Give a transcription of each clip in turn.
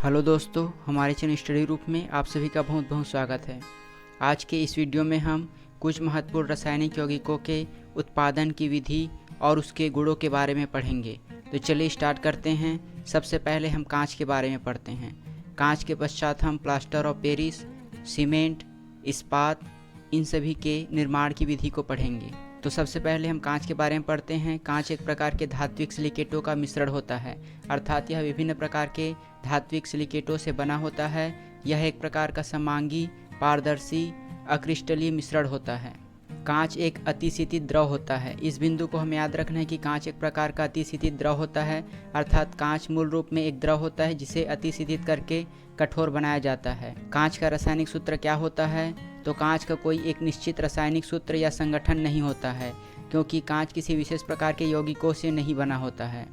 Hello दोस्तों, हमारे channel study group में आप सभी का बहुत बहुत स्वागत है। आज के इस वीडियो में हम कुछ महत्वपूर्ण रासायनिक यौगिकों के उत्पादन की विधि और उसके गुणों के बारे में पढ़ेंगे। तो चलिए स्टार्ट करते हैं। सबसे पहले हम कांच के बारे में पढ़ते हैं। कांच के पश्चात हम प्लास्टर ऑफ पेरिस, सीमेंट, इस्पात, इन सभी के निर्माण की विधि को पढ़ेंगे। तो सबसे पहले हम कांच के बारे में पढ़ते हैं। कांच एक प्रकार के धात्विक सिलिकेटों का मिश्रण होता है, अर्थात यह विभिन्न प्रकार के धात्विक सिलिकेटों से बना होता है। यह एक प्रकार का समांगी, पारदर्शी, अक्रिस्टलीय मिश्रण होता है। कांच एक अतिशीतित द्रव होता है। इस बिंदु को हमें याद रखना है कि कांच एक प्रकार का अतिशीतित द्रव होता है, अर्थात कांच मूल रूप में एक द्रव होता है जिसे अतिशीतित करके कठोर बनाया जाता है। कांच का रासायनिक सूत्र क्या होता है? तो कांच का कोई एक निश्चित रासायनिक सूत्र या संगठन नहीं होता है, क्योंकि कांच किसी विशेष प्रकार के यौगिकों से नहीं बना होता है।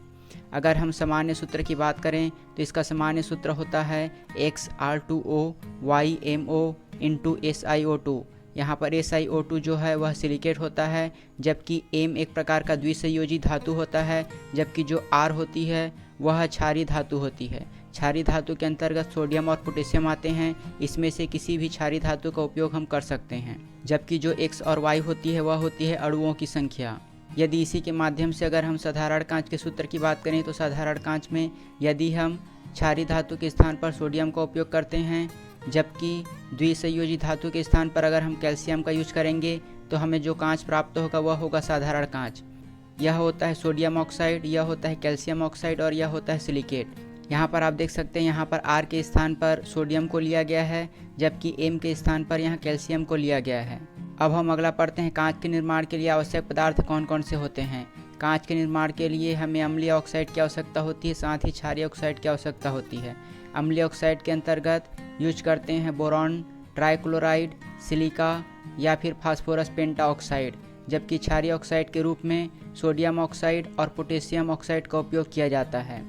अगर हम सामान्य सूत्र की बात करें तो इसका सामान्य सूत्र होता है XR2O YMO इंटू SiO2। यहाँ पर SiO2 जो है वह सिलिकेट होता है, जबकि M एक प्रकार का द्विसंयोजी धातु होता है, जबकि जो R होती है वह क्षारीय धातु होती है। क्षारीय धातु के अंतर्गत सोडियम और पोटेशियम आते हैं। इसमें से किसी भी क्षारीय धातु का उपयोग हम कर सकते हैं। जबकि जो X और Y होती है वह होती है अणुओं की संख्या। यदि इसी के माध्यम से अगर हम साधारण कांच के सूत्र की बात करें तो साधारण कांच में यदि हम क्षारीय धातु के स्थान पर सोडियम का उपयोग करते हैं, जबकि द्विसंयोजी धातु के स्थान पर अगर हम कैल्शियम का यूज करेंगे तो हमें जो कांच प्राप्त होगा वह होगा साधारण कांच। यह होता है सोडियम ऑक्साइड, यह होता है कैल्शियम ऑक्साइड और यह होता है सिलिकेट। यहाँ पर आप देख सकते हैं, यहाँ पर R के स्थान पर सोडियम को लिया गया है, जबकि M के स्थान पर यहाँ कैल्शियम को लिया गया है। अब हम अगला पढ़ते हैं। कांच के निर्माण के लिए आवश्यक पदार्थ कौन कौन से होते हैं? कांच के निर्माण के लिए हमें अम्लीय ऑक्साइड की आवश्यकता होती है, साथ ही क्षारीय ऑक्साइड की आवश्यकता होती है। अम्लीय ऑक्साइड के अंतर्गत यूज करते हैं बोरॉन, ट्राइक्लोराइड, सिलिका या फिर फास्फोरस पेंटाऑक्साइड, जबकि क्षारीय ऑक्साइड के रूप में सोडियम ऑक्साइड और पोटेशियम ऑक्साइड का उपयोग किया जाता है।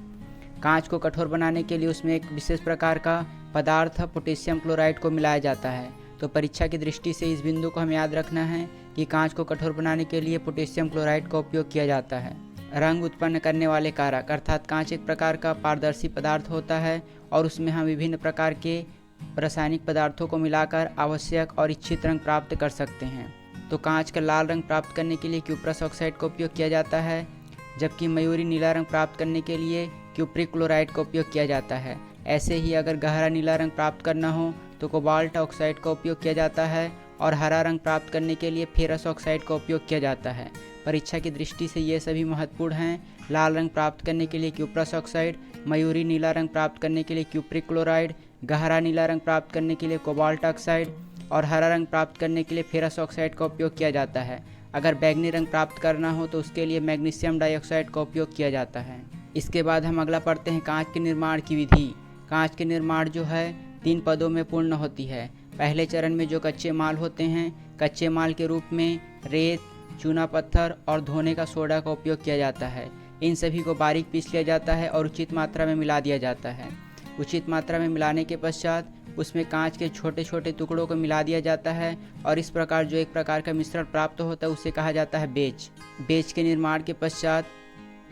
कांच को कठोर बनाने के लिए उसमें एक विशेष प्रकार का पदार्थ पोटेशियम क्लोराइड को मिलाया जाता है। तो परीक्षा की दृष्टि से इस बिंदु को हमें याद रखना है कि कांच को कठोर बनाने के लिए पोटेशियम क्लोराइड का उपयोग किया जाता है। रंग उत्पन्न करने वाले कारक, अर्थात कांच एक प्रकार का पारदर्शी पदार्थ होता है और उसमें हम विभिन्न प्रकार के रासायनिक पदार्थों को मिलाकर आवश्यक और इच्छित रंग प्राप्त कर सकते हैं। तो कांच का लाल रंग प्राप्त करने के लिए क्यूप्रस ऑक्साइड का उपयोग किया जाता है, जबकि मयूरी नीला रंग प्राप्त करने के लिए क्यूप्रिक क्लोराइड का उपयोग किया जाता है। ऐसे ही अगर गहरा नीला रंग प्राप्त करना हो तो कोबाल्ट ऑक्साइड का उपयोग किया जाता है और हरा रंग प्राप्त करने के लिए फेरस ऑक्साइड का उपयोग किया जाता है। परीक्षा की दृष्टि से ये सभी महत्वपूर्ण हैं। लाल रंग प्राप्त करने के लिए क्यूप्रस ऑक्साइड, मयूरी नीला रंग प्राप्त करने के लिए क्यूप्रिक क्लोराइड, गहरा नीला रंग प्राप्त करने के लिए कोबाल्ट ऑक्साइड और हरा रंग प्राप्त करने के लिए फेरस ऑक्साइड का उपयोग किया जाता है। अगर बैंगनी रंग प्राप्त करना हो तो उसके लिए मैग्नीशियम डाइऑक्साइड का उपयोग किया जाता है। इसके बाद हम अगला पढ़ते हैं कांच के निर्माण की विधि। कांच के निर्माण जो है 3 पदों में पूर्ण होती है। पहले चरण में जो कच्चे माल होते हैं, कच्चे माल के रूप में रेत, चूना पत्थर और धोने का सोडा का उपयोग किया जाता है। इन सभी को बारीक पीस लिया जाता है और उचित मात्रा में मिला दिया जाता है। उचित मात्रा में मिलाने के पश्चात उसमें कांच के छोटे छोटे टुकड़ों को मिला दिया जाता है और इस प्रकार जो एक प्रकार का मिश्रण प्राप्त होता है उसे कहा जाता है बेच। बेच के निर्माण के पश्चात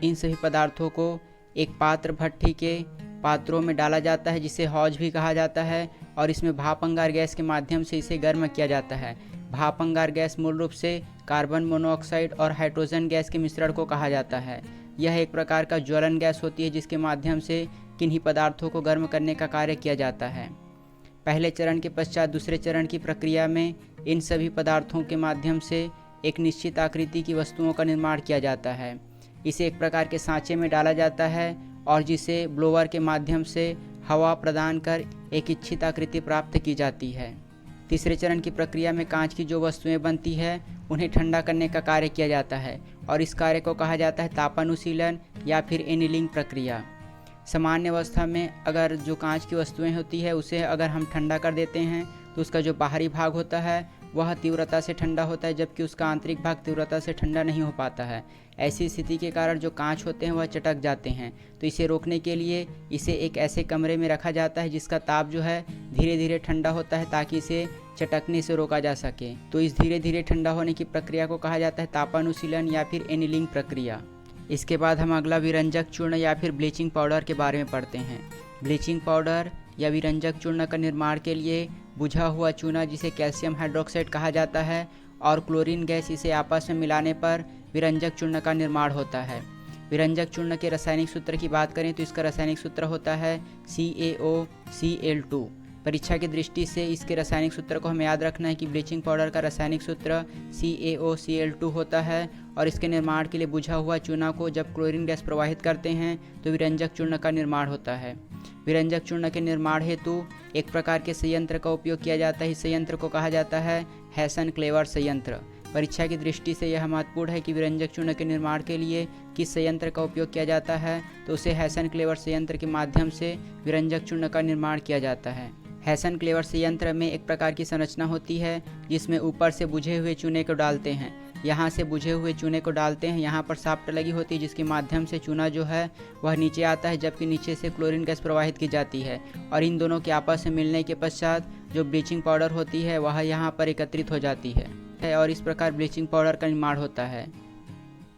इन सभी पदार्थों को एक पात्र भट्ठी के पात्रों में डाला जाता है, जिसे हौज भी कहा जाता है, और इसमें भाप अंगार गैस के माध्यम से इसे गर्म किया जाता है। भाप अंगार गैस मूल रूप से कार्बन मोनोऑक्साइड और हाइड्रोजन गैस के मिश्रण को कहा जाता है। यह एक प्रकार का ज्वलन गैस होती है जिसके माध्यम से किन्हीं पदार्थों को गर्म करने का कार्य किया जाता है। पहले चरण के पश्चात दूसरे चरण की प्रक्रिया में इन सभी पदार्थों के माध्यम से एक निश्चित आकृति की वस्तुओं का निर्माण किया जाता है। इसे एक प्रकार के सांचे में डाला जाता है और जिसे ब्लोअर के माध्यम से हवा प्रदान कर एक इच्छित आकृति प्राप्त की जाती है। तीसरे चरण की प्रक्रिया में कांच की जो वस्तुएं बनती है उन्हें ठंडा करने का कार्य किया जाता है और इस कार्य को कहा जाता है तापानुशीलन या फिर एनीलिंग प्रक्रिया। सामान्य अवस्था में अगर जो कांच की वस्तुएं होती है उसे अगर हम ठंडा कर देते हैं तो उसका जो बाहरी भाग होता है वह तीव्रता से ठंडा होता है, जबकि उसका आंतरिक भाग तीव्रता से ठंडा नहीं हो पाता है। ऐसी स्थिति के कारण जो कांच होते हैं वह चटक जाते हैं। तो इसे रोकने के लिए इसे एक ऐसे कमरे में रखा जाता है जिसका ताप जो है धीरे धीरे ठंडा होता है, ताकि इसे चटकने से रोका जा सके। तो इस धीरे धीरे ठंडा होने की प्रक्रिया को कहा जाता है तापानुशीलन या फिर एनीलिंग प्रक्रिया। इसके बाद हम अगला विरंजक चूर्ण या फिर ब्लीचिंग पाउडर के बारे में पढ़ते हैं। ब्लीचिंग पाउडर या विरंजक चूर्ण का निर्माण के लिए बुझा हुआ चूना जिसे कैल्शियम हाइड्रोक्साइड कहा जाता है और क्लोरीन गैस इसे आपस में मिलाने पर विरंजक चूर्ण का निर्माण होता है। विरंजक चूर्ण के रासायनिक सूत्र की बात करें तो इसका रासायनिक सूत्र होता है CaOCl2। परीक्षा की दृष्टि से इसके रासायनिक सूत्र को हमें याद रखना है कि ब्लीचिंग पाउडर का रासायनिक सूत्र CaOCl2 होता है और इसके निर्माण के लिए बुझा हुआ चूना को जब क्लोरीन गैस प्रवाहित करते हैं तो विरंजक चूर्ण का निर्माण होता है। विरंजक चूर्ण के निर्माण हेतु एक प्रकार के संयंत्र का उपयोग किया जाता है। इस संयंत्र को कहा जाता है हेसन-क्लेवर संयंत्र। परीक्षा की दृष्टि से यह महत्वपूर्ण है कि विरंजक चूर्ण के निर्माण के लिए किस संयंत्र का उपयोग किया जाता है, तो उसे हेसन-क्लेवर संयंत्र के माध्यम से विरंजक चूर्ण का निर्माण किया जाता है। हेसन-क्लेवर संयंत्र में एक प्रकार की संरचना होती है जिसमें ऊपर से बुझे हुए चूने को डालते हैं, यहाँ से बुझे हुए चूने को डालते हैं, यहाँ पर शाफ्ट लगी होती है जिसके माध्यम से चूना जो है वह नीचे आता है, जबकि नीचे से क्लोरीन गैस प्रवाहित की जाती है और इन दोनों के आपस में मिलने के पश्चात जो ब्लीचिंग पाउडर होती है वह यहाँ पर एकत्रित हो जाती है और इस प्रकार ब्लीचिंग पाउडर का निर्माण होता है।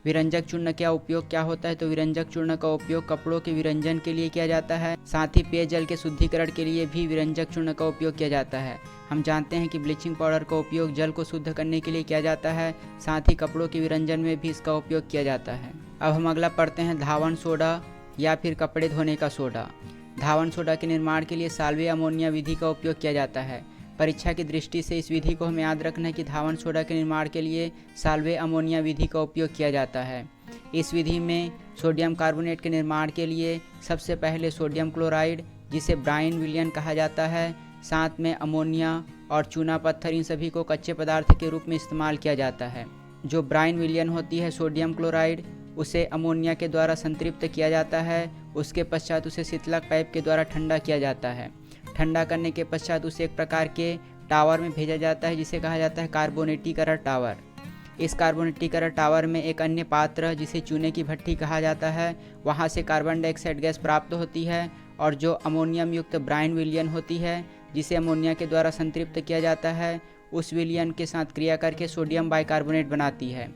विरंजक चूर्ण का उपयोग क्या होता है, तो विरंजक चूर्ण का उपयोग कपड़ों के विरंजन के लिए किया जाता है। साथ ही पेयजल के शुद्धिकरण के लिए भी विरंजक चूर्ण का उपयोग किया जाता है। हम जानते हैं कि ब्लीचिंग पाउडर का उपयोग जल को शुद्ध करने के लिए किया जाता है, साथ ही कपड़ों के विरंजन में भी इसका उपयोग किया जाता है। अब हम अगला पढ़ते हैं धावन सोडा या फिर कपड़े धोने का सोडा। धावन सोडा के निर्माण के लिए साल्वे अमोनिया विधि का उपयोग किया जाता है। परीक्षा की दृष्टि से इस विधि को हमें याद रखना है कि धावन सोडा के निर्माण के लिए साल्वे अमोनिया विधि का उपयोग किया जाता है। इस विधि में सोडियम कार्बोनेट के निर्माण के लिए सबसे पहले सोडियम क्लोराइड जिसे ब्राइन विलयन कहा जाता है, साथ में अमोनिया और चूना पत्थर, इन सभी को कच्चे पदार्थ के रूप में इस्तेमाल किया जाता है। जो ब्राइन विलयन होती है सोडियम क्लोराइड, उसे अमोनिया के द्वारा संतृप्त किया जाता है। उसके पश्चात उसे शीतलक पाइप के द्वारा ठंडा किया जाता है। ठंडा करने के पश्चात उसे एक प्रकार के टावर में भेजा जाता है जिसे कहा जाता है कार्बोनेटीकरण टावर। इस कार्बोनेटीकरण टावर में एक अन्य पात्र जिसे चूने की भट्टी कहा जाता है, वहाँ से कार्बन डाइऑक्साइड गैस प्राप्त होती है और जो अमोनियम युक्त ब्राइन विलयन होती है जिसे अमोनिया के द्वारा संतृप्त किया जाता है, उस विलयन के साथ क्रिया करके सोडियम बाइकार्बोनेट बनाती है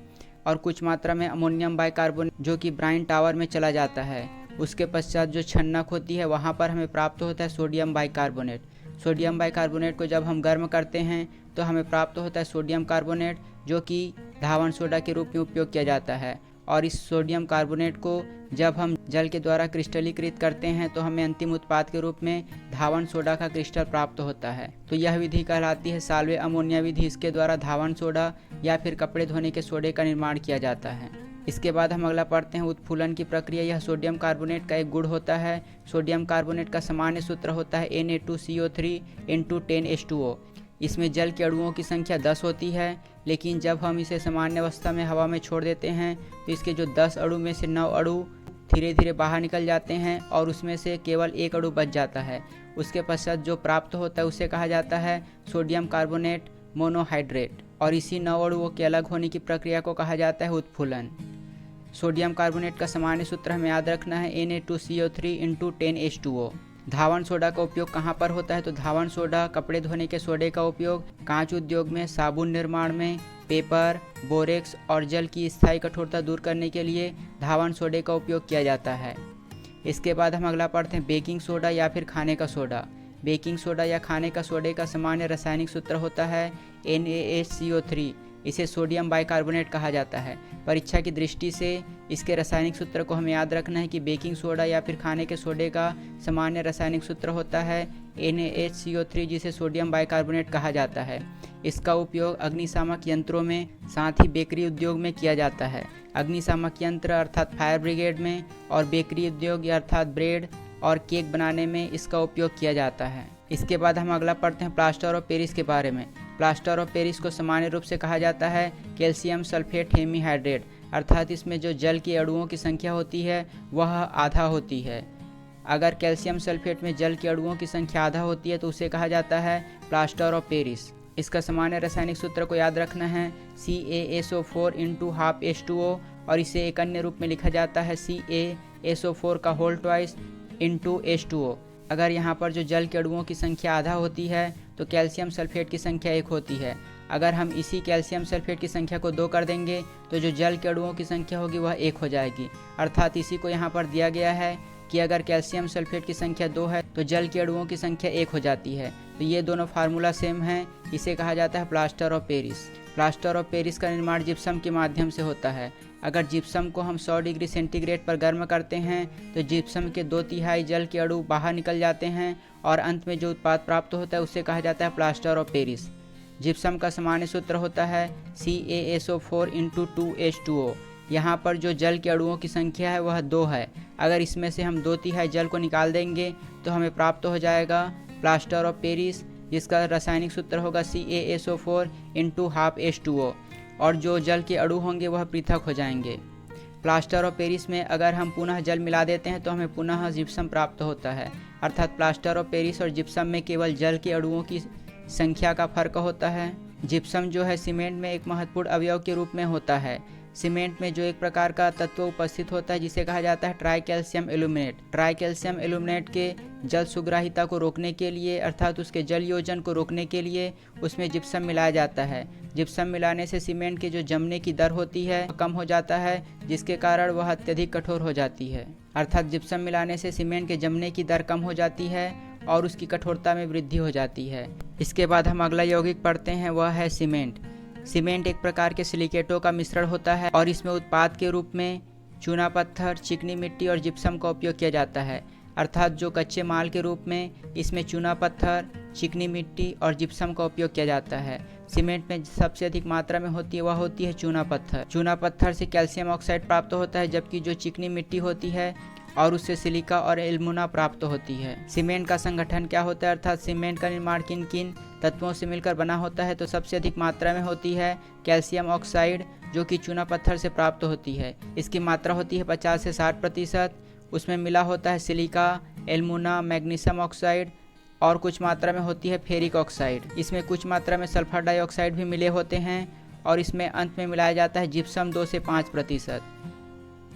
और कुछ मात्रा में अमोनियम बाइकार्बोनेट जो कि ब्राइन टावर में चला जाता है। उसके पश्चात जो छन्नक होती है वहाँ पर हमें प्राप्त होता है सोडियम बाइकार्बोनेट। सोडियम बाइकार्बोनेट को जब हम गर्म करते हैं तो हमें प्राप्त होता है सोडियम कार्बोनेट, जो कि धावन सोडा के रूप में उपयोग किया जाता है। और इस सोडियम कार्बोनेट को जब हम जल के द्वारा क्रिस्टलीकृत करते हैं तो हमें अंतिम उत्पाद के रूप में धावन सोडा का क्रिस्टल प्राप्त होता है। तो यह विधि कहलाती है साल्वे अमोनिया विधि। इसके द्वारा धावन सोडा या फिर कपड़े धोने के सोडे का निर्माण किया जाता है। इसके बाद हम अगला पढ़ते हैं उत्फूलन की प्रक्रिया। यह सोडियम कार्बोनेट का एक गुण होता है। सोडियम कार्बोनेट का सामान्य सूत्र होता है Na2CO3 × 10H2O। इसमें जल के अणुओं की संख्या 10 होती है, लेकिन जब हम इसे सामान्य अवस्था में हवा में छोड़ देते हैं तो इसके जो 10 अणु में से 9 अणु धीरे धीरे बाहर निकल जाते हैं और उसमें से केवल एक अणु बच जाता है। उसके पश्चात जो प्राप्त होता है उसे कहा जाता है सोडियम कार्बोनेट मोनोहाइड्रेट और इसी 9 अणुओं के अलग होने की प्रक्रिया को कहा जाता है उत्फूलन। सोडियम कार्बोनेट का सामान्य सूत्र हमें याद रखना है Na2CO3 × 10H2O। धावन सोडा का उपयोग कहाँ पर होता है, तो धावन सोडा कपड़े धोने के सोडे का उपयोग कांच उद्योग में, साबुन निर्माण में, पेपर, बोरेक्स और जल की स्थायी कठोरता दूर करने के लिए धावन सोडे का उपयोग किया जाता है। इसके बाद हम अगला पढ़ते हैं बेकिंग सोडा या फिर खाने का सोडा। बेकिंग सोडा या खाने का सोडे का सामान्य रासायनिक सूत्र होता है NaHCO3। इसे सोडियम बाइकार्बोनेट कहा जाता है। परीक्षा की दृष्टि से इसके रासायनिक सूत्र को हमें याद रखना है कि बेकिंग सोडा या फिर खाने के सोडे का सामान्य रासायनिक सूत्र होता है NaHCO3 जिसे सोडियम बाइकार्बोनेट कहा जाता है। इसका उपयोग अग्निशामक यंत्रों में, साथ ही बेकरी उद्योग में किया जाता है। अग्निशामक यंत्र अर्थात फायर ब्रिगेड में और बेकरी उद्योग अर्थात ब्रेड और केक बनाने में इसका उपयोग किया जाता है। इसके बाद हम अगला पढ़ते हैं प्लास्टर ऑफ पेरिस के बारे में। प्लास्टर ऑफ पेरिस को सामान्य रूप से कहा जाता है कैल्शियम सल्फेट हेमीहाइड्रेट, अर्थात इसमें जो जल के अणुओं की संख्या होती है वह आधा होती है। अगर कैल्शियम सल्फेट में जल के अणुओं की संख्या आधा होती है तो उसे कहा जाता है प्लास्टर ऑफ पेरिस। इसका सामान्य रासायनिक सूत्र को याद रखना है CaSO4 × 12H2O और इसे एक अन्य रूप में लिखा जाता है CaSO4 का होल ट्वाइस × H2O। अगर यहाँ पर जो जल के अणुओं की संख्या आधा होती है तो कैल्शियम सल्फेट की संख्या 1 होती है। अगर हम इसी कैल्शियम सल्फेट की संख्या को 2 कर देंगे तो जो जल के अणुओं की संख्या होगी वह 1 हो जाएगी। अर्थात इसी को यहाँ पर दिया गया है कि अगर कैल्शियम सल्फेट की संख्या 2 है तो जल के अणुओं की संख्या 1 हो जाती है। तो ये दोनों फार्मूला सेम हैं। इसे कहा जाता है plaster of Paris. Plaster of Paris का निर्माण जिप्सम के माध्यम से होता है। अगर जिप्सम को हम 100 डिग्री सेंटीग्रेड पर गर्म करते हैं तो जिप्सम के 2/3 जल के अणु बाहर निकल जाते हैं और अंत में जो उत्पाद प्राप्त होता है उसे कहा जाता है प्लास्टर ऑफ पेरिस। जिप्सम का सामान्य सूत्र होता है CaSO4 × 2H2O। यहाँ पर जो जल के अणुओं की संख्या है वह 2 है। अगर इसमें से हम 2/3 जल को निकाल देंगे तो हमें प्राप्त हो जाएगा प्लास्टर ऑफ पेरिस, जिसका रासायनिक सूत्र होगा CaSO4 × 1/2H2O, और जो जल के अणु होंगे वह पृथक हो जाएंगे। प्लास्टर ऑफ पेरिस में अगर हम पुनः जल मिला देते हैं तो हमें पुनः जिप्सम प्राप्त होता है। अर्थात प्लास्टर ऑफ पेरिस और जिप्सम में केवल जल के अणुओं की संख्या का फर्क होता है। जिप्सम जो है सीमेंट में एक महत्वपूर्ण अवयव के रूप में होता है। सीमेंट में जो एक प्रकार का तत्व उपस्थित होता है जिसे कहा जाता है try calcium aluminate. Try calcium aluminate के जल सुग्राहिता को रोकने के लिए अर्थात उसके जल योजन को रोकने के लिए उसमें जिप्सम मिलाया जाता है। जिप्सम मिलाने से सीमेंट के जो जमने की दर होती है कम हो जाता है, जिसके कारण वह अत्यधिक कठोर हो जाती है। अर्थात जिप्सम मिलाने से सीमेंट के जमने की दर कम हो जाती है और उसकी कठोरता में वृद्धि हो जाती है। इसके बाद हम अगला यौगिक पढ़ते हैं, वह है सीमेंट। सीमेंट एक प्रकार के सिलिकेटों का मिश्रण होता है और इसमें उत्पाद के रूप में चूना पत्थर, चिकनी मिट्टी और जिप्सम का उपयोग किया जाता है। अर्थात जो कच्चे माल के रूप में इसमें चूना पत्थर, चिकनी मिट्टी और जिप्सम का उपयोग किया जाता है। सीमेंट में सबसे अधिक मात्रा में होती है वह होती है चूना पत्थर। चूना पत्थर से कैल्शियम ऑक्साइड प्राप्त होता है, जबकि जो चिकनी मिट्टी होती है और उससे सिलिका और एल्मुना प्राप्त होती है। सीमेंट का संगठन क्या होता है, अर्थात सीमेंट का निर्माण किन किन तत्वों से मिलकर बना होता है, तो सबसे अधिक मात्रा में होती है कैल्शियम ऑक्साइड, जो कि चूना पत्थर से प्राप्त होती है। इसकी मात्रा होती है 50 से 60%। उसमें मिला होता है सिलिका, एल्मुना, मैग्नीशियम ऑक्साइड और कुछ मात्रा में होती है फेरिक ऑक्साइड। इसमें कुछ मात्रा में सल्फर डाइऑक्साइड भी मिले होते हैं और इसमें अंत में मिलाया जाता है जिप्सम 2 से 5%।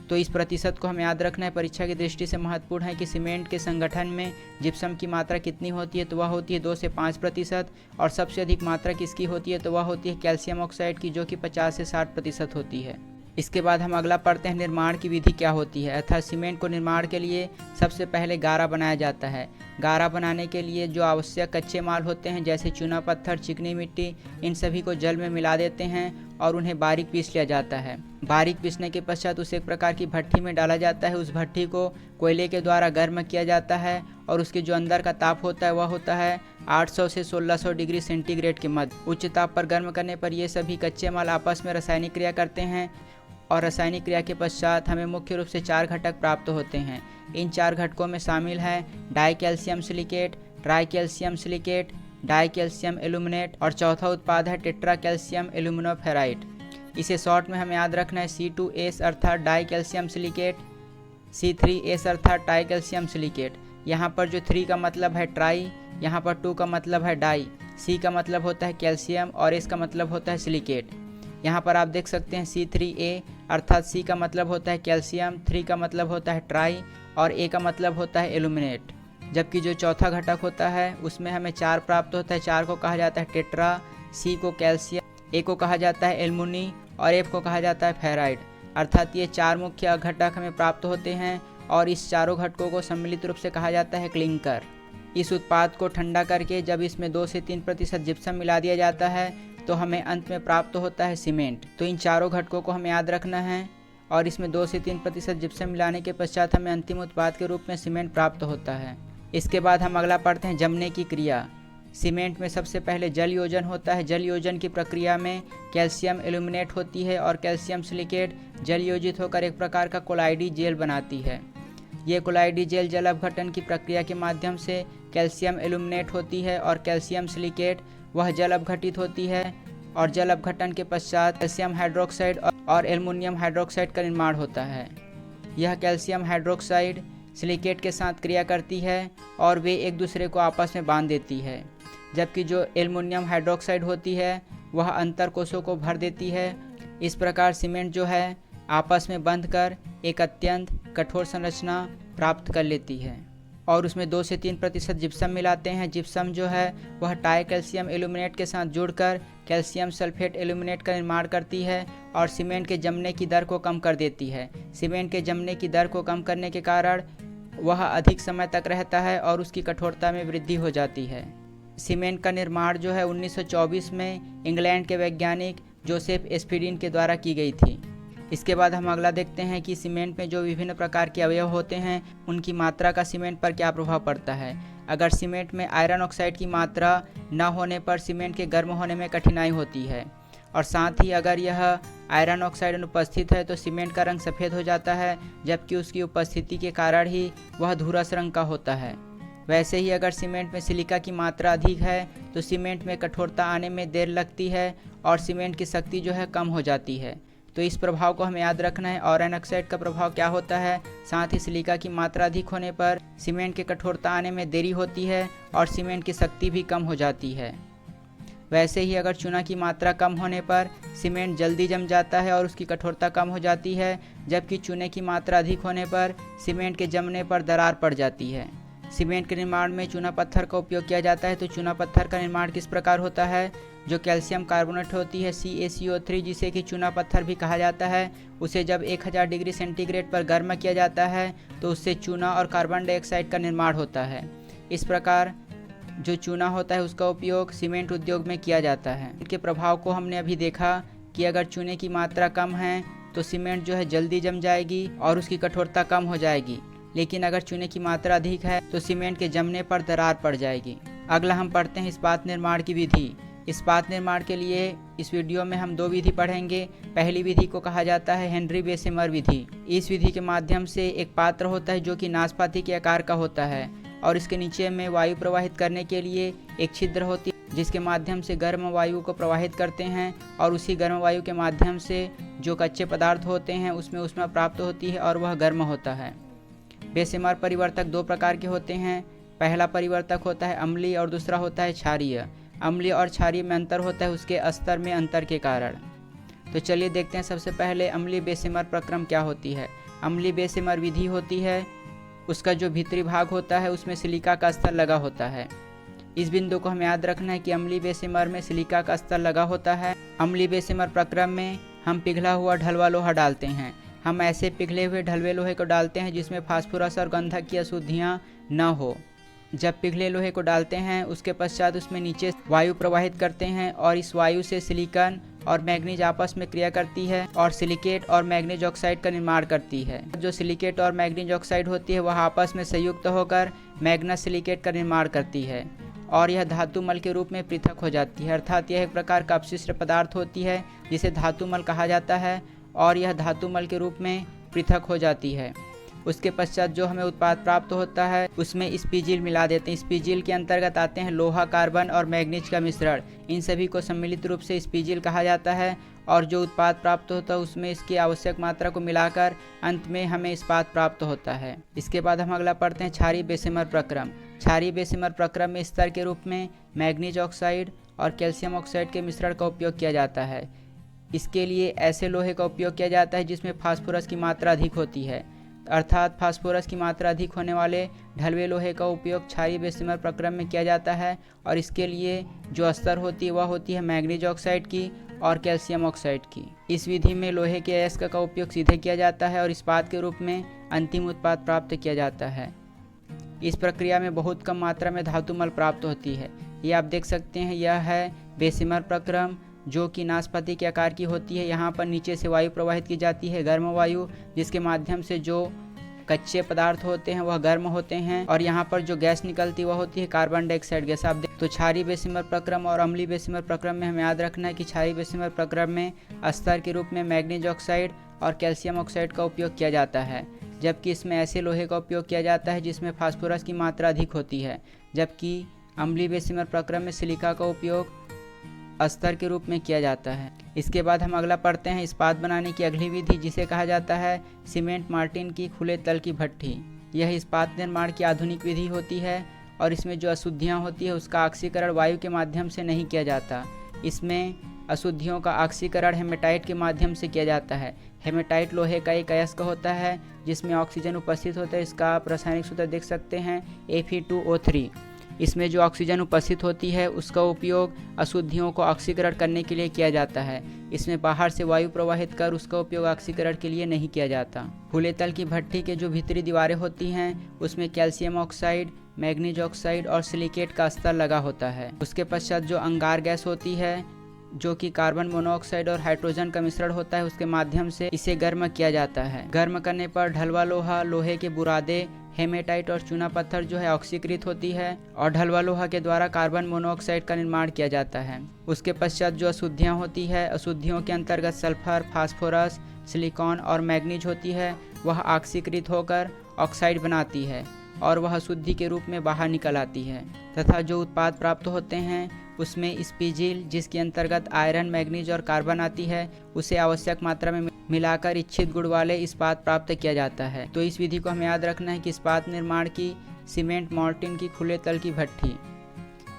तो इस प्रतिशत को हमें याद रखना है, परीक्षा की दृष्टि से महत्वपूर्ण है कि सीमेंट के संगठन में जिप्सम की मात्रा कितनी होती है, तो वह होती है 2 से 5%। और सबसे अधिक मात्रा किसकी होती है, तो वह होती है कैल्शियम ऑक्साइड की, जो कि 50 से 60% होती है। इसके बाद हम अगला पढ़ते हैं निर्माण की विधि क्या होती है। अर्थात सीमेंट को निर्माण के लिए सबसे पहले गारा बनाया जाता है। गारा बनाने के लिए जो आवश्यक कच्चे माल होते हैं जैसे चूना पत्थर, चिकनी मिट्टी, इन सभी को जल में मिला देते हैं और उन्हें बारीक पीस लिया जाता है। बारीक पीसने के पश्चात उसे एक प्रकार की भट्टी में डाला जाता है। उस भट्टी को कोयले के द्वारा गर्म किया जाता है और उसके जो अंदर का ताप होता है वह होता है 800 से 1600 डिग्री सेंटीग्रेड के मध्य। उच्च ताप पर गर्म करने पर ये सभी कच्चे माल आपस में रासायनिक क्रिया करते हैं और रासायनिक क्रिया के पश्चात हमें मुख्य रूप से 4 घटक प्राप्त होते हैं। इन 4 घटकों में शामिल है die calcium silicate, try calcium silicate, die calcium aluminate और चौथा उत्पाद है टेट्रा कैल्शियम एल्यूमिनोफेराइट। इसे शॉर्ट में हमें याद रखना है C2S अर्थात डाई कैल्शियम सिलिकेट, C3S अर्थात ट्राई कैल्शियम सिलिकेट। यहाँ पर जो 3 का मतलब है ट्राई, यहाँ पर 2 का मतलब है डाई, C का मतलब होता है कैल्शियम और S का मतलब होता है सिलिकेट। यहाँ पर आप देख सकते हैं C3A अर्थात C का मतलब होता है कैल्शियम, 3 का मतलब होता है ट्राई और A का मतलब होता है एल्यूमिनेट। जबकि जो चौथा घटक होता है उसमें हमें 4 प्राप्त होता है। 4 को कहा जाता है टेट्रा, C को कैल्शियम, A को कहा जाता है एल्मुनी और F को कहा जाता है फेराइड। अर्थात ये 4 मुख्य घटक हमें प्राप्त होते हैं और इस चारों घटकों को सम्मिलित रूप से कहा जाता है क्लिंकर। इस उत्पाद को ठंडा करके जब इसमें 2 से 3% जिप्सम मिला दिया जाता है तो हमें अंत में प्राप्त होता है सीमेंट। तो इन चारों घटकों को हमें याद रखना है और इसमें 2 से 3% जिप्सम मिलाने के पश्चात हमें अंतिम उत्पाद के रूप में सीमेंट प्राप्त होता है। इसके बाद हम अगला पढ़ते हैं जमने की क्रिया। सीमेंट में सबसे पहले जल योजन होता है। जल योजन की प्रक्रिया में कैल्शियम एल्यूमिनेट होती है और कैल्शियम सिलिकेट जल योजित होकर एक प्रकार का कोलाइडी जेल बनाती है। ये कोलाइडी जेल जल अपघटन की प्रक्रिया के माध्यम से कैल्शियम एल्यूमिनेट होती है और कैल्शियम सिलिकेट वह जल अपघटित होती है और जल अपघटन के पश्चात कैल्शियम हाइड्रोक्साइड और एल्युमिनियम हाइड्रोक्साइड का निर्माण होता है। यह कैल्शियम हाइड्रोक्साइड सिलिकेट के साथ क्रिया करती है और वे एक दूसरे को आपस में बांध देती है, जबकि जो एल्युमिनियम हाइड्रोक्साइड होती है वह अंतर कोशों को भर देती है। इस प्रकार सीमेंट जो है आपस में बंध कर एक अत्यंत कठोर संरचना प्राप्त कर लेती है और उसमें 2 से 3% जिप्सम मिलाते हैं। जिप्सम जो है वह टाई कैल्शियम एल्यूमिनेट के साथ जुड़कर कैल्शियम सल्फेट एल्यूमिनेट का निर्माण करती है और सीमेंट के जमने की दर को कम कर देती है। सीमेंट के जमने की दर को कम करने के कारण वह अधिक समय तक रहता है और उसकी कठोरता में वृद्धि हो जाती है। सीमेंट का निर्माण जो है 1924 में इंग्लैंड के वैज्ञानिक जोसेफ एस्पिरिन के द्वारा की गई थी। इसके बाद हम अगला देखते हैं कि सीमेंट में जो विभिन्न प्रकार के अवयव होते हैं उनकी मात्रा का सीमेंट पर क्या प्रभाव पड़ता है। अगर सीमेंट में आयरन ऑक्साइड की मात्रा न होने पर सीमेंट के गर्म होने में कठिनाई होती है, और साथ ही अगर यह आयरन ऑक्साइड अनुपस्थित है तो सीमेंट का रंग सफ़ेद हो जाता है, जबकि उसकी उपस्थिति के कारण ही वह धूसर रंग का होता है। वैसे ही अगर सीमेंट में सिलिका की मात्रा अधिक है तो सीमेंट में कठोरता आने में देर लगती है और सीमेंट की शक्ति जो है कम हो जाती है। तो इस प्रभाव को हमें याद रखना है। आयरन ऑक्साइड का प्रभाव क्या होता है, साथ ही सिलिका की मात्रा अधिक होने पर सीमेंट की कठोरता आने में देरी होती है और सीमेंट की शक्ति भी कम हो जाती है। वैसे ही अगर चूना की मात्रा कम होने पर सीमेंट जल्दी जम जाता है और उसकी कठोरता कम हो जाती है, जबकि चूने की मात्रा अधिक होने पर सीमेंट के जमने पर दरार पड़ जाती है। सीमेंट के निर्माण में चूना पत्थर का उपयोग किया जाता है। तो चूना पत्थर का निर्माण किस प्रकार होता है। जो कैल्शियम कार्बोनेट होती है CaCO3, जिसे कि चूना पत्थर भी कहा जाता है, उसे जब 1000 डिग्री सेंटीग्रेड पर गर्म किया जाता है तो उससे चूना और कार्बन डाइऑक्साइड का निर्माण होता है। इस प्रकार जो चूना होता है उसका उपयोग सीमेंट उद्योग में किया जाता है। इनके प्रभाव को हमने अभी देखा कि अगर चूने की मात्रा कम है तो सीमेंट जो है जल्दी जम जाएगी और उसकी कठोरता कम हो जाएगी, लेकिन अगर चूने की मात्रा अधिक है तो सीमेंट के जमने पर दरार पड़ जाएगी। अगला हम पढ़ते हैं इस्पात निर्माण की विधि। इस्पात निर्माण के लिए इस वीडियो में हम 2 विधि पढ़ेंगे। पहली विधि को कहा जाता है हेनरी बेसेमर विधि। इस विधि के माध्यम से एक पात्र होता है जो कि नाशपाती के आकार का होता है और इसके नीचे में वायु प्रवाहित करने के लिए एक छिद्र होती है, जिसके माध्यम से गर्म वायु को प्रवाहित करते हैं और उसी गर्म वायु के माध्यम से जो कच्चे पदार्थ होते हैं उसमें ऊष्मा प्राप्त होती है और वह गर्म होता है। बेसेमर परिवर्तक 2 प्रकार के होते हैं। पहला परिवर्तक होता है अम्लीय और दूसरा होता है क्षारीय। अम्लीय और क्षारीय में अंतर होता है उसके स्तर में अंतर के कारण। तो चलिए देखते हैं सबसे पहले अम्लीय बेसेमर प्रक्रम क्या होती है। अम्लीय बेसेमर विधि होती है, उसका जो भीतरी भाग होता है उसमें सिलिका का स्तर लगा होता है। इस बिंदु को हमें याद रखना है कि अम्लीय बेसेमर में सिलिका का स्तर लगा होता है। अम्लीय बेसेमर प्रक्रम में हम पिघला हुआ ढलवा लोहा डालते हैं। हम ऐसे पिघले हुए ढलवे लोहे को डालते हैं जिसमें फास्फोरस और गंधक की अशुद्धियाँ न हो। जब पिघले लोहे को डालते हैं उसके पश्चात उसमें नीचे वायु प्रवाहित करते हैं और इस वायु से सिलिकॉन और मैग्नीज आपस में क्रिया करती है और सिलिकेट और मैग्नीज ऑक्साइड का निर्माण करती है। जो सिलिकेट और मैग्नीज ऑक्साइड होती है वह आपस में संयुक्त होकर मैग्नस सिलिकेट का निर्माण करती है और यह धातुमल के रूप में पृथक हो जाती है। अर्थात यह एक प्रकार का अपशिष्ट पदार्थ होती है जिसे धातुमल कहा जाता है और यह धातुमल के रूप में पृथक हो जाती है। उसके पश्चात जो हमें उत्पाद प्राप्त होता है उसमें स्पीजिल मिला देते हैं। स्पीजिल के अंतर्गत आते हैं लोहा, कार्बन और मैग्नीज का मिश्रण। इन सभी को सम्मिलित रूप से स्पीजिल कहा जाता है और जो उत्पाद प्राप्त होता है उसमें इसकी आवश्यक मात्रा को मिलाकर अंत में हमें इस्पात प्राप्त होता है। इसके बाद हम अगला पढ़ते हैं क्षारीय बेसेमर प्रक्रम। क्षारीय बेसेमर प्रक्रम में स्तर के रूप में मैग्नीज ऑक्साइड और कैल्शियम ऑक्साइड के मिश्रण का उपयोग किया जाता है। इसके लिए ऐसे लोहे का उपयोग किया जाता है जिसमें फास्फोरस की मात्रा अधिक होती है। अर्थात फास्फोरस की मात्रा अधिक होने वाले ढलवे लोहे का उपयोग क्षारीय बेसेमर प्रक्रम में किया जाता है और इसके लिए जो स्तर होती है वह होती है मैग्नीज ऑक्साइड की और कैल्शियम ऑक्साइड की। इस विधि में लोहे के अयस्क का उपयोग सीधे किया जाता है और इस्पात के रूप में अंतिम उत्पाद प्राप्त किया जाता है। इस प्रक्रिया में बहुत कम मात्रा में धातुमल प्राप्त होती है। ये आप देख सकते हैं, यह है बेसेमर प्रक्रम जो कि नाशपाती के आकार की होती है। यहाँ पर नीचे से वायु प्रवाहित की जाती है, गर्म वायु, जिसके माध्यम से जो कच्चे पदार्थ होते हैं वह गर्म होते हैं और यहाँ पर जो गैस निकलती है वह होती है कार्बन डाइऑक्साइड गैस। आप तो क्षारीय बेसेमर प्रक्रम और अम्लीय बेसेमर प्रक्रम में हमें याद रखना है कि क्षारीय बेसेमर प्रक्रम में स्तर के रूप में मैग्नीज ऑक्साइड और कैल्शियम ऑक्साइड का उपयोग किया जाता है, जबकि इसमें ऐसे लोहे का उपयोग किया जाता है जिसमें फास्फोरस की मात्रा अधिक होती है। जबकि अम्लीय बेसेमर प्रक्रम में सिलिका का उपयोग अस्तर के रूप में किया जाता है। इसके बाद हम अगला पढ़ते हैं इस्पात बनाने की अगली विधि, जिसे कहा जाता है सीमेंट मार्टिन की खुले तल की भट्ठी। यह इस्पात निर्माण की आधुनिक विधि होती है और इसमें जो अशुद्धियाँ होती है उसका ऑक्सीकरण वायु के माध्यम से नहीं किया जाता। इसमें अशुद्धियों का ऑक्सीकरण हेमेटाइट के माध्यम से किया जाता है। हेमेटाइट लोहे का एक अयस्क होता है जिसमें ऑक्सीजन उपस्थित होता है। इसका आप रासायनिक सूत्र देख सकते हैं Fe2O3। इसमें जो ऑक्सीजन उपस्थित होती है उसका उपयोग अशुद्धियों को ऑक्सीकरण करने के लिए किया जाता है। इसमें बाहर से वायु प्रवाहित कर उसका उपयोग ऑक्सीकरण के लिए नहीं किया जाता। खुले तल की भट्ठी के जो भीतरी दीवारें होती हैं उसमें कैल्शियम ऑक्साइड, मैग्नीज ऑक्साइड और सिलिकेट का स्तर लगा होता है। उसके पश्चात जो अंगार गैस होती है जो कि कार्बन मोनोऑक्साइड और हाइड्रोजन का मिश्रण होता है, उसके माध्यम से इसे गर्म किया जाता है। गर्म करने पर ढलवा लोहा, लोहे के बुरादे, हेमेटाइट और चूना पत्थर जो है ऑक्सीकृत होती है और ढलवा लोहा के द्वारा कार्बन मोनोऑक्साइड का निर्माण किया जाता है। उसके पश्चात जो अशुद्धियाँ होती है, अशुद्धियों के अंतर्गत सल्फर, फास्फोरस, सिलिकॉन और मैग्नीज होती है, वह ऑक्सीकृत होकर ऑक्साइड बनाती है और वह अशुद्धि के रूप में बाहर निकल आती है। तथा जो उत्पाद प्राप्त होते हैं उसमें स्पीजिल, जिसके अंतर्गत आयरन, मैग्नीज और कार्बन आती है, उसे आवश्यक मात्रा में मिलाकर इच्छित गुण वाले इस्पात प्राप्त किया जाता है। तो इस विधि को हमें याद रखना है कि इस्पात निर्माण की सीमेंट मोर्टिन की खुले तल की भट्ठी।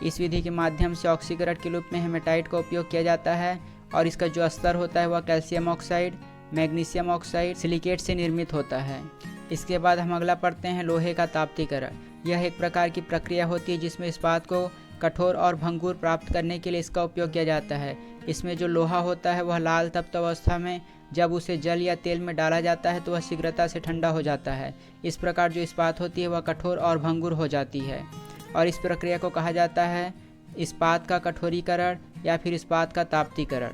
इस विधि के माध्यम से ऑक्सीकरण के रूप में हेमेटाइट का उपयोग किया जाता है और इसका जो स्तर होता है वह calcium oxide, magnesium oxide, silicate से निर्मित होता है। इसके बाद हम अगला पढ़ते हैं लोहे का ताप्तीकरण। यह एक प्रकार की प्रक्रिया होती है जिसमें इस्पात को कठोर और भंगुर प्राप्त करने के लिए इसका उपयोग किया जाता है। इसमें जो लोहा होता है वह लाल तप्त अवस्था में जब उसे जल या तेल में डाला जाता है तो वह शीघ्रता से ठंडा हो जाता है। इस प्रकार जो इस्पात होती है वह कठोर और भंगुर हो जाती है और इस प्रक्रिया को कहा जाता है इस्पात का कठोरीकरण या फिर इस्पात का ताप्तीकरण।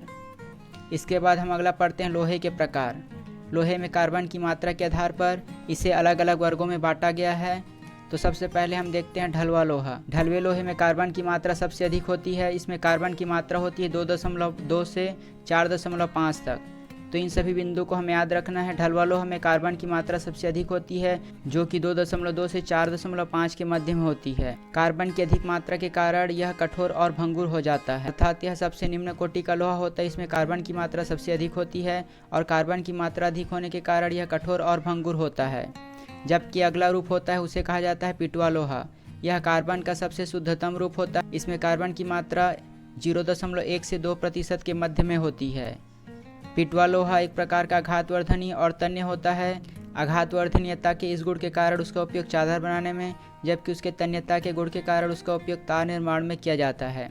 इसके बाद हम अगला पढ़ते हैं लोहे के प्रकार। लोहे में कार्बन की मात्रा के आधार पर इसे अलग अलग वर्गों में बांटा गया है। तो सबसे पहले हम देखते हैं ढलवा लोहा। ढलवे लोहे में कार्बन की मात्रा सबसे अधिक होती है। इसमें कार्बन की मात्रा होती है 2.2 से 4.5 तक। तो इन सभी बिंदु को हमें याद रखना है। ढलवा लोहा में कार्बन की मात्रा सबसे अधिक होती है जो कि 2.2 से 4.5 के मध्य में होती है। कार्बन की अधिक मात्रा के कारण यह कठोर और भंगुर हो जाता है, अर्थात यह सबसे निम्न कोटि का लोहा होता है। इसमें कार्बन की मात्रा सबसे अधिक होती है और कार्बन की मात्रा अधिक होने के कारण यह कठोर और भंगुर होता है। जबकि अगला रूप होता है उसे कहा जाता है पिटवा लोहा। यह कार्बन का सबसे शुद्धतम रूप होता है। इसमें कार्बन की मात्रा 0.1 से 2% के मध्य में होती है। पिटवा लोहा एक प्रकार का आघातवर्धनीय और तन्य होता है। आघातवर्धनीयता के इस गुण के कारण उसका उपयोग चादर बनाने में, जबकि उसके तन्यता के गुण के कारण उसका उपयोग तार निर्माण में किया जाता है।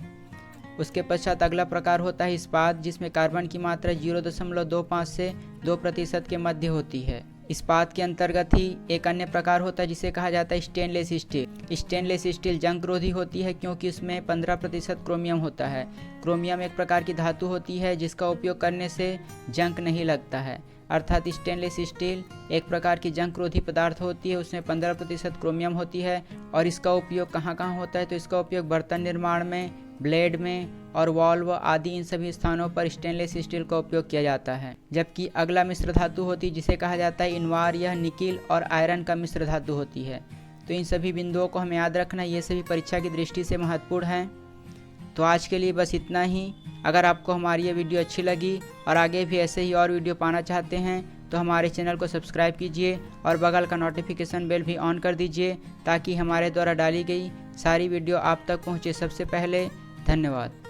उसके पश्चात अगला प्रकार होता है इस्पात, जिसमें कार्बन की मात्रा 0.25 से 2% के मध्य होती है। इस्पात के अंतर्गत ही एक अन्य प्रकार होता है जिसे कहा जाता है स्टेनलेस स्टील। स्टेनलेस स्टील जंग रोधी होती है क्योंकि उसमें 15% क्रोमियम होता है। क्रोमियम एक प्रकार की धातु होती है जिसका उपयोग करने से जंग नहीं लगता है, अर्थात स्टेनलेस स्टील एक प्रकार की जंग रोधी पदार्थ होती है। उसमें 15% क्रोमियम होती है और इसका उपयोग कहाँ कहाँ होता है तो इसका उपयोग बर्तन निर्माण में, ब्लेड में और वाल्व आदि इन सभी स्थानों पर स्टेनलेस स्टील का उपयोग किया जाता है। जबकि अगला मिश्र धातु होती है जिसे कहा जाता है इनवार। यह निकिल और आयरन का मिश्र धातु होती है। तो इन सभी बिंदुओं को हमें याद रखना, ये सभी परीक्षा की दृष्टि से महत्वपूर्ण हैं। तो आज के लिए बस इतना ही। अगर आपको हमारी ये वीडियो अच्छी लगी और आगे भी ऐसे ही और वीडियो पाना चाहते हैं तो हमारे चैनल को सब्सक्राइब कीजिए और बगल का नोटिफिकेशन बेल भी ऑन कर दीजिए ताकि हमारे द्वारा डाली गई सारी वीडियो आप तक पहुँचे सबसे पहले। धन्यवाद।